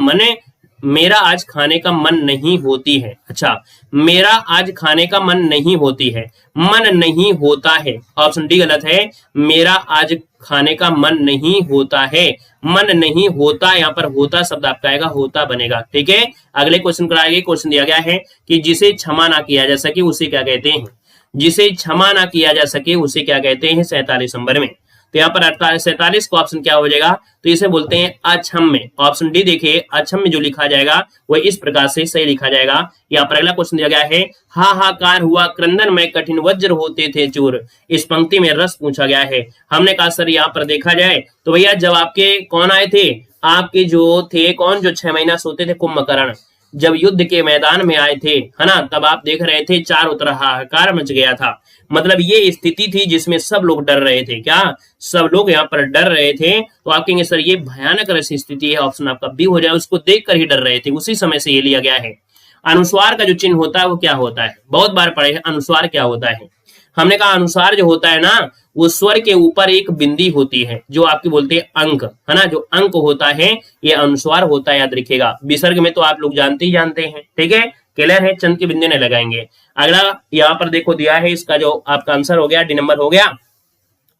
मन नहीं होती है। अच्छा, मेरा आज खाने का मन नहीं होती है, मन नहीं होता है, ऑप्शन डी गलत है। मेरा आज खाने का मन नहीं होता है, मन नहीं होता, यहाँ पर होता शब्द आपका आएगा, होता बनेगा। ठीक है, अगले क्वेश्चन पर आगे क्वेश्चन दिया गया है कि जिसे क्षमा ना किया जा सके उसे क्या कहते हैं। जिसे क्षमा ना किया जा सके उसे क्या कहते हैं, 47 नंबर में। तो यहाँ पर 47 का ऑप्शन क्या हो जाएगा, तो इसे बोलते हैं अक्षम्य। ऑप्शन डी देखिए, अक्षम्य जो लिखा जाएगा वह इस प्रकार से सही लिखा जाएगा। यहाँ पर अगला क्वेश्चन दिया गया है, हाहाकार हुआ क्रंदन में कठिन वज्र होते थे चूर, इस पंक्ति में रस पूछा गया है। हमने कहा सर यहाँ पर देखा जाए तो भैया जब आपके कौन आए थे, आपके जो थे कौन, जो 6 महीना सोते थे कुंभकर्ण, जब युद्ध के मैदान में आए थे, है ना, तब आप देख रहे थे चारों तरफ हाहाकार मच गया था। मतलब ये स्थिति थी जिसमें सब लोग डर रहे थे। क्या सब लोग यहाँ पर डर रहे थे, तो आप कहेंगे सर ये भयानक ऐसी स्थिति है, ऑप्शन आपका बी हो जाए, उसको देखकर ही डर रहे थे, उसी समय से ये लिया गया है। अनुस्वार का जो चिन्ह होता है वो क्या होता है, बहुत बार पढ़े हैं, अनुस्वार क्या होता है। हमने कहा अनुस्वार जो होता है ना, वो स्वर के ऊपर एक बिंदी होती है जो आपकी बोलते हैं अंक, है ना। जो अंक होता है ये अनुस्वार होता है, याद रखिएगा। विसर्ग में तो आप लोग जानते ही जानते हैं, ठीक है, क्लियर है, चंद की बिंदी नहीं लगाएंगे। अगला यहाँ पर देखो दिया है, इसका जो आपका आंसर हो गया, डी नंबर हो गया।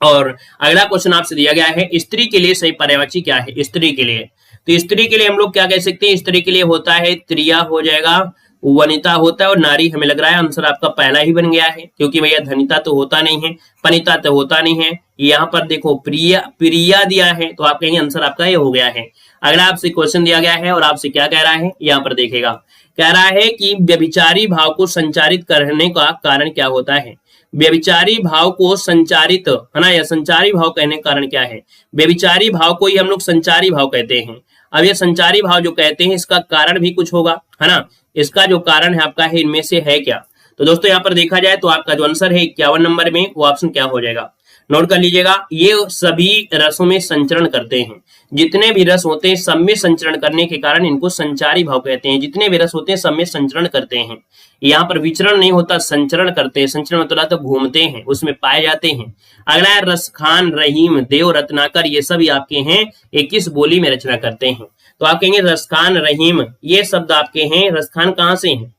और अगला क्वेश्चन आपसे दिया गया है, स्त्री के लिए सही पर्यायवाची क्या है? स्त्री के लिए, तो स्त्री के लिए हम लोग क्या कह सकते हैं? स्त्री के लिए होता है त्रिया हो जाएगा, वनिता होता है, और नारी हमें लग रहा है आंसर आपका पहला ही बन गया है, क्योंकि भैया धनिता तो होता नहीं है, पनिता तो होता नहीं है। यहाँ पर देखो प्रिया, प्रिया दिया है, तो आप कहेंगे आंसर आपका ये हो गया है। अगला आपसे क्वेश्चन दिया गया है और आपसे क्या कह रहा है, यहाँ पर देखेगा, कह रहा है कि व्यभिचारी भाव को संचारित करने का कारण क्या होता है? व्यभिचारी भाव को संचारित, है ना, या संचारी भाव कहने का कारण क्या है? व्यभिचारी भाव को ही हम लोग संचारी भाव कहते हैं। अब ये संचारी भाव जो कहते हैं, इसका कारण भी कुछ होगा, है ना। इसका जो कारण है आपका है, इनमें से है क्या? तो दोस्तों यहाँ पर देखा जाए तो आपका जो आंसर है 51 नंबर में, वो ऑप्शन क्या हो जाएगा, नोट कर लीजिएगा। ये सभी रसों में संचरण करते हैं, जितने भी रस होते हैं सब में संचरण करने के कारण इनको संचारी भाव कहते हैं। जितने भी रस होते हैं सब में संचरण करते हैं। यहाँ पर विचरण नहीं होता, संचरण करते हैं। संचरण मतलब तो घूमते हैं, उसमें पाए जाते हैं। अगला है रसखान, रहीम, देव, रत्नाकर, ये सभी आपके हैं 21 बोली में रचना करते हैं। तो आप कहेंगे रसखान, रहीम, ये शब्द आपके हैं। रसखान कहाँ से हैं?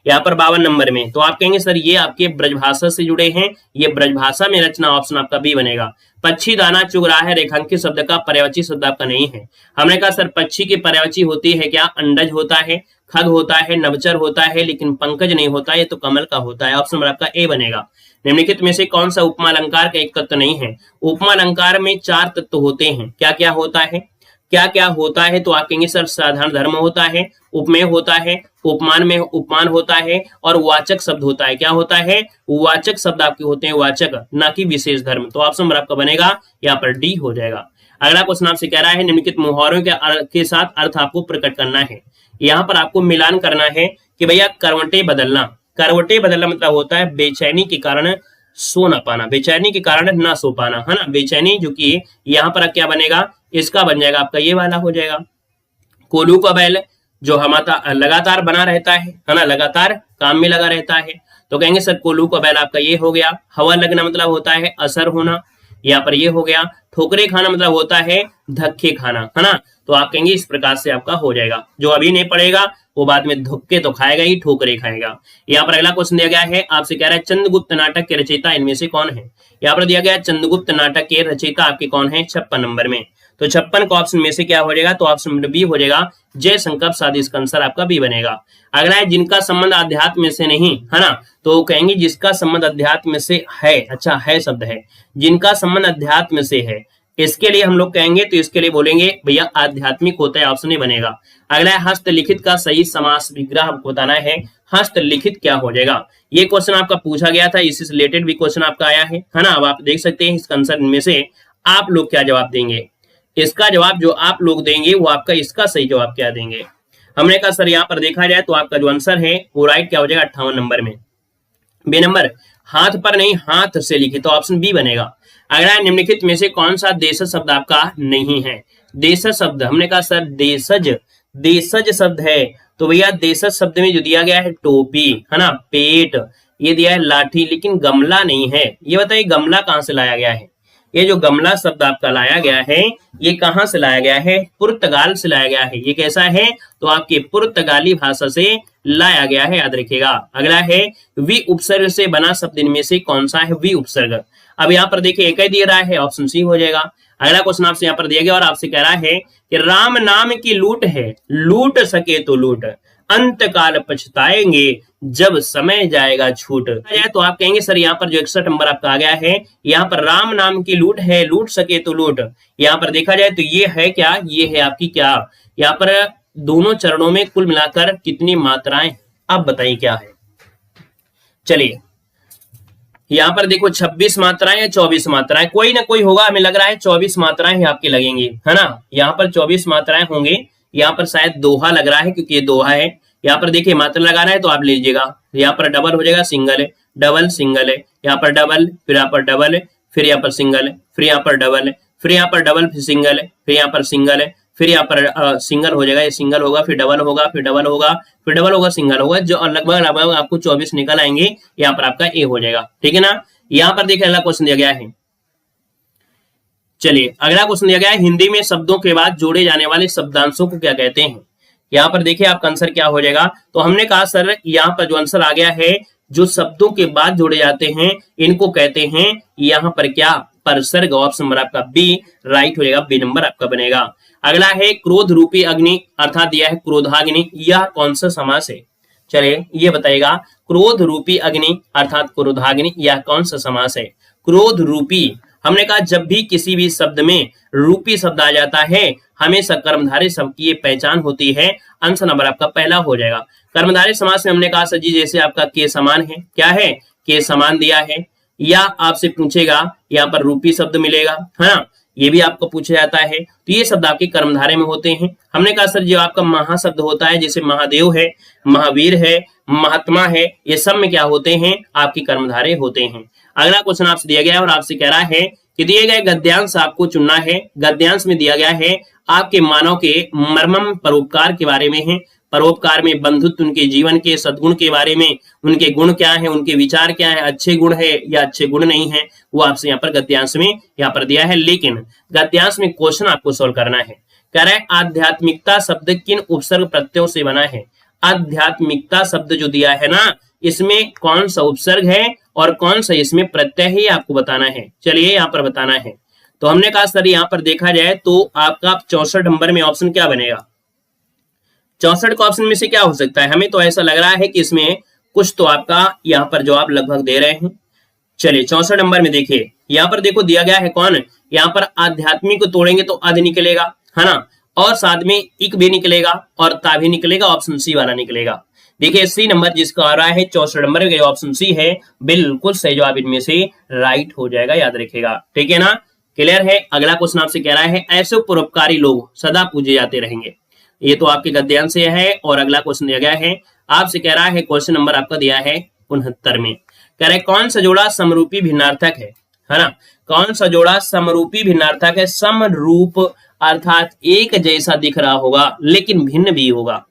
यहाँ पर 52 नंबर में। तो आप कहेंगे सर ये आपके ब्रजभाषा से जुड़े हैं, ये ब्रजभाषा में रचना, ऑप्शन आपका बी बनेगा। पक्षी दाना चुग रहा है, रेखांकित शब्द का पर्यायवाची शब्द आपका नहीं है। हमने कहा सर पक्षी की पर्यायवाची होती है क्या? अंडज होता है, खग होता है, नवचर होता है, लेकिन पंकज नहीं होता, ये तो कमल का होता है। ऑप्शन नंबर आपका ए बनेगा। निम्नलिखित में से कौन सा उपमा अलंकार का एक तत्व नहीं है? उपमा अलंकार में 4 तत्व होते हैं। क्या क्या होता है? क्या क्या होता है? तो आप कहेंगे सर साधारण धर्म होता है, उपमेय होता है, उपमान में उपमान होता है, और वाचक शब्द होता है। क्या होता है? वाचक शब्द आपके होते हैं, वाचक, ना कि विशेष धर्म। तो ऑप्शन नंबर आपका बनेगा यहाँ पर डी हो जाएगा। अगला क्वेश्चन आपसे कह रहा है निम्नलिखित मुहावरों के साथ अर्थ आपको प्रकट करना है। यहाँ पर आपको मिलान करना है कि भैया करवटे बदलना, करवटे बदलना मतलब होता है बेचैनी के कारण सो ना पाना, बेचैनी के कारण ना सो पाना, है ना। बेचैनी जो कि यहाँ पर क्या बनेगा, इसका बन जाएगा आपका ये वाला हो जाएगा। कोल्हू का बैल जो हमारा लगातार बना रहता है ना, लगातार काम में लगा रहता है, तो कहेंगे सर कोल्हू का बैल आपका ये हो गया। हवा लगना मतलब होता है असर होना, यहाँ पर ये हो गया। ठोकरे खाना मतलब होता है धक्के खाना, है ना। तो आप कहेंगे इस प्रकार से आपका हो जाएगा। जो अभी नहीं पड़ेगा वो बाद में धक्के तो खाएगा ही, ठोकरे खाएगा। यहाँ पर अगला क्वेश्चन दिया गया है, आपसे कह रहा है चंद्रगुप्त नाटक के रचयिता इनमें से कौन है? यहाँ पर दिया गया चंद्रगुप्त नाटक के रचयिता आपके कौन है? 56 नंबर में। तो 56 का ऑप्शन में से क्या हो जाएगा? तो ऑप्शन नंबर बी हो जाएगा, जय शंकर प्रसाद। इसका आंसर आपका बी बनेगा। अगला है जिनका संबंध अध्यात्म से नहीं, है ना, तो कहेंगे जिसका संबंध अध्यात्म से है। अच्छा, है शब्द है, जिनका संबंध अध्यात्म से है, इसके लिए हम लोग कहेंगे तो इसके लिए बोलेंगे भैया आध्यात्मिक होता है, ऑप्शन नहीं बनेगा। अगला है हस्तलिखित का सही समास विग्रह आपको बताना है। हस्तलिखित क्या हो जाएगा? ये क्वेश्चन आपका पूछा गया था, इससे रिलेटेड भी क्वेश्चन आपका आया है ना। अब आप देख सकते हैं इसका आंसर में से आप लोग क्या जवाब देंगे। इसका जवाब जो आप लोग देंगे वो आपका इसका सही जवाब क्या देंगे। हमने कहा सर यहाँ पर देखा जाए तो आपका जो आंसर है वो राइट क्या हो जाएगा 58 नंबर में। बी नंबर हाथ पर नहीं हाथ से लिखे, तो ऑप्शन बी बनेगा। अगला निम्नलिखित में से कौन सा देशज शब्द आपका नहीं है? देशज शब्द, हमने कहा सर देशज, देशज शब्द है, तो भैया देशज शब्द में जो दिया गया है टोपी, है ना, पेट, ये दिया है लाठी, लेकिन गमला नहीं है। ये बताइए गमला कहां से लाया गया है? ये जो गमला शब्द आपका लाया गया है ये कहां से लाया गया है? पुर्तगाल से लाया गया है। ये कैसा है? तो आपके पुर्तगाली भाषा से लाया गया है, याद रखिएगा। अगला है वी उपसर्ग से बना शब्द इनमें से कौन सा है? वी उपसर्ग। अब यहाँ पर देखिए एक ही दिया रहा है, ऑप्शन सी हो जाएगा। अगला क्वेश्चन आपसे यहाँ पर दिया गया और आपसे कह रहा है कि राम नाम की लूट है, लूट सके तो लूट, अंत काल पछताएंगे जब समय जाएगा छूट। तो आप कहेंगे सर यहाँ पर जो 61 नंबर आपका आ गया है, यहाँ पर राम नाम की लूट है, लूट सके तो लूट। यहाँ पर देखा जाए तो ये है क्या? ये है आपकी क्या? यहाँ पर दोनों चरणों में कुल मिलाकर कितनी मात्राएं? अब बताइए क्या है। चलिए यहाँ पर देखो 26 मात्राएं या 24 मात्राएं, कोई ना कोई होगा, हमें लग रहा है 24 मात्राएं ही आपकी लगेंगी, है ना। यहाँ पर 24 मात्राएं होंगे। यहाँ पर शायद दोहा लग रहा है क्योंकि ये दोहा है। यहाँ पर देखिए मात्रा लगाना है तो आप लीजिएगा, यहाँ पर डबल हो जाएगा, सिंगल है, डबल सिंगल है, यहाँ पर डबल, फिर यहाँ पर डबल है, फिर यहाँ पर सिंगल है, फिर यहाँ पर डबल है, फिर यहाँ पर डबल, फिर सिंगल है, फिर यहाँ पर सिंगल है, फिर यहाँ पर सिंगल हो जाएगा, ये सिंगल होगा, फिर डबल होगा, फिर डबल होगा, फिर डबल होगा, सिंगल होगा, जो लगभग लगभग आपको 24 निकल आएंगे। यहाँ पर आपका ए हो जाएगा, ठीक है ना। यहां पर देखिए अगला क्वेश्चन दिया गया है। चलिए अगला क्वेश्चन दिया गया है, हिंदी में शब्दों के बाद जोड़े जाने वाले शब्दांशों को क्या कहते हैं। यहाँ पर देखिए आपका आंसर क्या हो जाएगा। तो हमने कहा सर यहाँ पर जो आंसर आ गया है, जो शब्दों के बाद जोड़े जाते हैं इनको कहते हैं यहाँ पर क्या, परसर्ग। ऑप्शन नंबर आपका बी राइट हो जाएगा, बी नंबर आपका बनेगा। अगला है क्रोध रूपी अग्नि अर्थात दिया है क्रोधाग्नि, यह कौन सा समास है। चलिए ये बताइएगा, क्रोध रूपी अग्नि अर्थात क्रोधाग्नि यह कौन सा समास है। क्रोध रूपी, हमने कहा जब भी किसी भी शब्द में रूपी शब्द आ जाता है हमेशा कर्मधारय शब्द की ये पहचान होती है। आंसर नंबर आपका पहला हो जाएगा। कर्मधारय समास में हमने कहा सर जी जैसे आपका के समान है, क्या है के समान दिया है, या आपसे पूछेगा यहाँ पर रूपी शब्द मिलेगा, है ना, ये भी आपको पूछा जाता है। तो ये शब्द आपके कर्मधारय में होते हैं। हमने कहा सर जो आपका महाशब्द होता है जैसे महादेव है, महावीर है, महात्मा है, ये सब में क्या होते हैं आपकी कर्मधारय होते हैं। अगला क्वेश्चन आपसे दिया गया है और आपसे कह रहा है कि दिए गए गद्यांश आपको चुनना है। गद्यांश में दिया गया है आपके मानव के मर्मम परोपकार के बारे में है। परोपकार में बंधुत्व, उनके जीवन के सद्गुण के बारे में, उनके गुण क्या है, उनके विचार क्या है, अच्छे गुण है या अच्छे गुण नहीं है, वो आपसे यहाँ पर गद्यांश में यहाँ पर दिया है। लेकिन गद्यांश में क्वेश्चन आपको सोल्व करना है। कह रहा है आध्यात्मिकता शब्द किन उपसर्ग प्रत्ययों से बना है। आध्यात्मिकता शब्द जो दिया है ना, इसमें कौन सा उपसर्ग है और कौन सा इसमें प्रत्यय है आपको बताना है। चलिए यहाँ पर बताना है। तो हमने कहा सर यहाँ पर देखा जाए तो आपका 64 नंबर में ऑप्शन क्या बनेगा। 64 का ऑप्शन में से क्या हो सकता है, हमें तो ऐसा लग रहा है कि इसमें कुछ तो आपका यहाँ पर जवाब लगभग दे रहे हैं। चलिए 64 नंबर में देखिए, यहाँ पर देखो दिया गया है कौन, यहाँ पर आध्यात्मिक को तोड़ेंगे तो अध निकलेगा, है ना, और साथ में इक भी निकलेगा और ता भी निकलेगा, ऑप्शन सी वाला निकलेगा। देखिए सी नंबर जिसका आ रहा है 64 नंबर में ऑप्शन सी है, बिल्कुल सही जवाब इनमें से राइट हो जाएगा, याद रखिएगा, ठीक है ना, क्लियर है। अगला क्वेश्चन आपसे कह रहा है ऐसे परोपकारी लोग सदा पूजे जाते रहेंगे। ये तो आपके गद्यांश से है। और अगला क्वेश्चन दिया गया है आपसे कह रहा है, क्वेश्चन नंबर आपका दिया है 69 में, कह रहे कौन सा जोड़ा समरूपी भिन्नार्थक है ना, कौन सा जोड़ा समरूपी भिन्नार्थक है। समरूप अर्थात एक जैसा दिख रहा होगा लेकिन भिन्न भी होगा,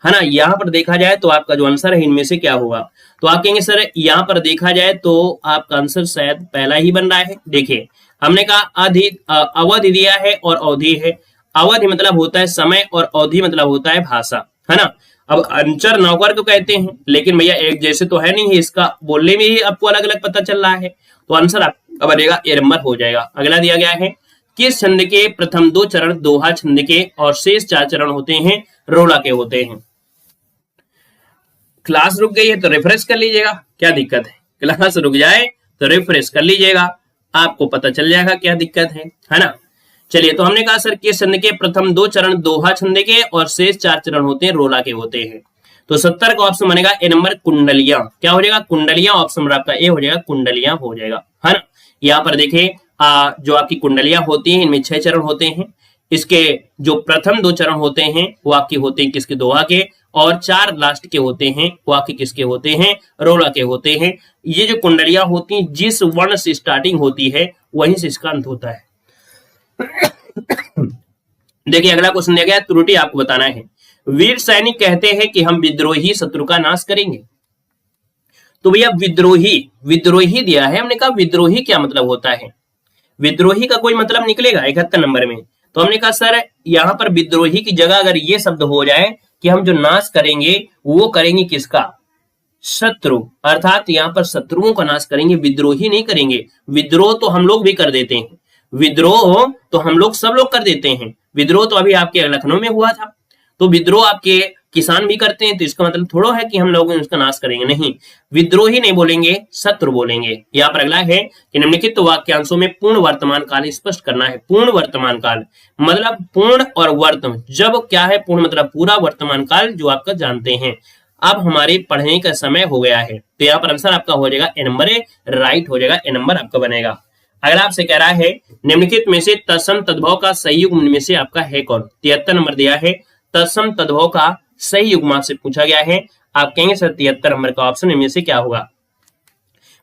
है ना। यहाँ पर देखा जाए तो आपका जो आंसर है इनमें से क्या होगा, तो आप कहेंगे सर यहाँ पर देखा जाए तो आपका आंसर शायद पहला ही बन रहा है। देखिए हमने कहा अवधि दिया है और अवधि है। अवधि मतलब होता है समय और अवधि मतलब होता है भाषा, है ना। अब अंचर नौकर को कहते हैं लेकिन भैया एक जैसे तो है नहीं है, इसका बोलने में ही आपको अलग अलग पता चल रहा है। तो आंसर आपका बनेगा ए नंबर हो जाएगा। अगला दिया गया है किस छंद के प्रथम 2 चरण दोहा छंद के और शेष 4 चरण होते हैं रोला के होते हैं। क्लास रुक गई है तो रिफ्रेश कर लीजिएगा, क्या दिक्कत है, क्लास रुक जाए तो रिफ्रेश कर लीजिएगा, आपको पता चल जाएगा क्या दिक्कत है ना। चलिए तो हमने कहा सर किस छंद के प्रथम 2 चरण दोहा छंद के और शेष 4 चरण होते हैं रोला के होते हैं। तो 70 का ऑप्शन बनेगा ए नंबर कुंडलियां, क्या हो जाएगा कुंडलियां, ऑप्शन आपका ए हो जाएगा कुंडलियां हो जाएगा, है ना। यहाँ पर देखिए जो आपकी कुंडलियां होती हैं इनमें 6 चरण होते हैं। इसके जो प्रथम 2 चरण होते हैं वो आपके होते हैं किसके, दोहा के, और 4 लास्ट के होते हैं वो आपके किसके होते हैं, रोला के होते हैं। ये जो कुंडलियां होती हैं जिस वर्ण से स्टार्टिंग होती है वहीं से इसका अंत होता है। देखिए अगला क्वेश्चन दिया गया, त्रुटि आपको बताना है। वीर सैनिक कहते हैं कि हम विद्रोही शत्रु का नाश करेंगे। तो भैया विद्रोही दिया है, हमने कहा विद्रोही क्या मतलब होता है, विद्रोही का कोई मतलब निकलेगा 71 नंबर में। तो हमने कहा सर यहाँ पर विद्रोही की जगह अगर ये शब्द हो जाए कि हम जो नाश करेंगे वो करेंगे किसका, शत्रु, अर्थात यहाँ पर शत्रुओं का नाश करेंगे, विद्रोही नहीं करेंगे। विद्रोह तो हम लोग भी कर देते हैं, विद्रोह तो हम लोग सब लोग कर देते हैं। विद्रोह तो अभी आपके लखनऊ में हुआ था, तो विद्रोह आपके किसान भी करते हैं, तो इसका मतलब थोड़ा है कि हम लोग उसका नाश करेंगे, नहीं, विद्रोही नहीं बोलेंगे, शत्रु बोलेंगे। यहाँ पर अगला है कि निम्नलिखित वाक्यांशों में पूर्ण वर्तमान काल स्पष्ट करना है। पूर्ण वर्तमान काल मतलब पूर्ण और वर्तमान, जब क्या है पूर्ण मतलब पूरा, वर्तमान काल जो आपका जानते हैं। अब हमारे पढ़ने का समय हो गया है, तो यहाँ पर आंसर आपका हो जाएगा ए नंबर, राइट हो जाएगा, ए नंबर आपका बनेगा। अगर आपसे कह रहा है निम्नलिखित में से तत्सम तद्भव का सही युग्म में से आपका है कौन, 73 नंबर दिया है, तत्सम तद्भव का सही युग्म आपसे पूछा गया है। आप कहेंगे सर 73 नंबर का ऑप्शन इनमें से क्या होगा।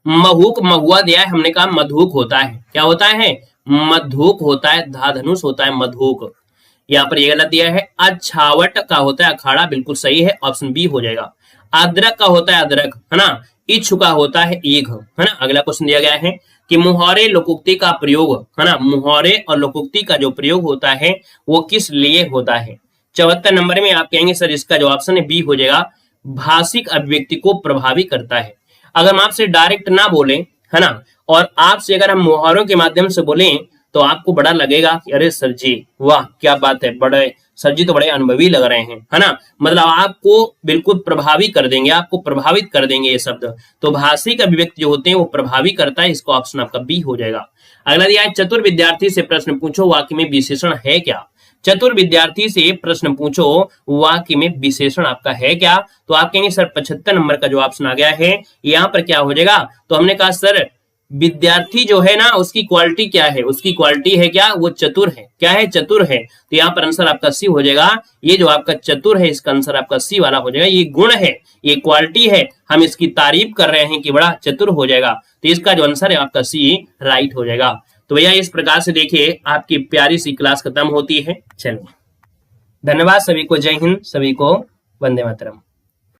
महूक महुआ दिया है, हमने कहा मधुक होता है, क्या होता है, मधुक होता है, धा धनुष होता है मधुक। यहाँ पर ये गलत दिया है। अछावट का होता है अखाड़ा, बिल्कुल सही है, ऑप्शन बी हो जाएगा। अदरक का होता है अदरक, है ना, इच्छुका होता है एक, है ना। अगला क्वेश्चन दिया गया है कि मुहावरे लोकोक्ति का प्रयोग, है ना, मुहावरे और लोकोक्ति का जो प्रयोग होता है वो किस लिए होता है। 74 नंबर में आप कहेंगे सर इसका जो ऑप्शन है बी हो जाएगा, भाषिक अभिव्यक्ति को प्रभावित करता है। अगर हम आपसे डायरेक्ट ना बोले, है ना, और आपसे अगर हम मुहावरों के माध्यम से बोलें तो आपको बड़ा लगेगा कि अरे सर जी वाह क्या बात है, बड़े सर जी तो बड़े अनुभवी लग रहे हैं, है ना, मतलब आपको बिल्कुल प्रभावी कर देंगे, आपको प्रभावित कर देंगे ये शब्द। तो भाषिक अभिव्यक्ति जो होते हैं वो प्रभावी करता है, इसको ऑप्शन आपका बी हो जाएगा। अगला दिया है चतुर विद्यार्थी से प्रश्न पूछो वाक्य में विशेषण है क्या। चतुर विद्यार्थी से प्रश्न पूछो वाक्य में विशेषण आपका है क्या। तो आप कहेंगे सर 75 नंबर का जो ऑप्शन आ गया है यहाँ पर क्या हो जाएगा। तो हमने कहा सर विद्यार्थी जो है ना उसकी क्वालिटी क्या है, उसकी क्वालिटी है क्या, वो चतुर है। क्या है, चतुर है। तो यहाँ पर आंसर आपका सी हो जाएगा। ये जो आपका चतुर है इसका आंसर आपका सी वाला हो जाएगा। ये गुण है, ये क्वालिटी है, हम इसकी तारीफ कर रहे हैं कि बड़ा चतुर हो जाएगा। तो इसका जो आंसर है आपका सी राइट हो जाएगा। तो भैया इस प्रकार से देखिए आपकी प्यारी सी क्लास खत्म होती है। चलो धन्यवाद सभी को, जय हिंद, सभी को वंदे मातरम।